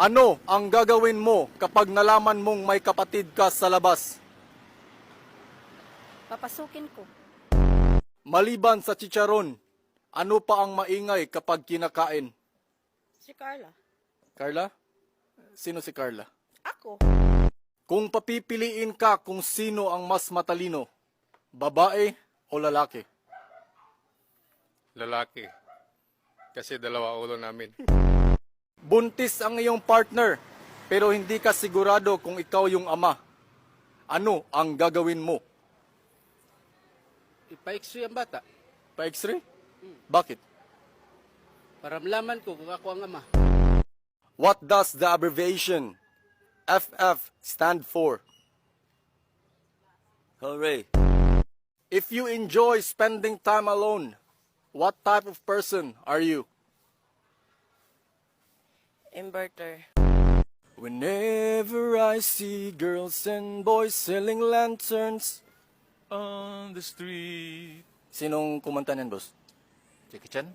Ano ang gagawin mo kapag nalaman mong may kapatid ka sa labas? Papasukin ko. Maliban sa chicharon, ano pa ang maingay kapag kinakain? Si Carla. Carla? Sino si Carla? Ako. Kung papipiliin ka kung sino ang mas matalino, babae o lalaki? Lalaki. Kasi dalawa ulo namin. Buntis ang iyong partner, pero hindi ka sigurado kung ikaw yung ama. Ano ang gagawin mo? Ipa-x-ray ang bata Pa-x-ray? Bakit? para malaman ko kung ako ang ama. What does the abbreviation FF stand for? Hooray. If you enjoy spending time alone, what type of person are you? Inverter. Whenever I see girls and boys selling lanterns. On the street. Sinong kumanta niyan, boss? Jackie Chan?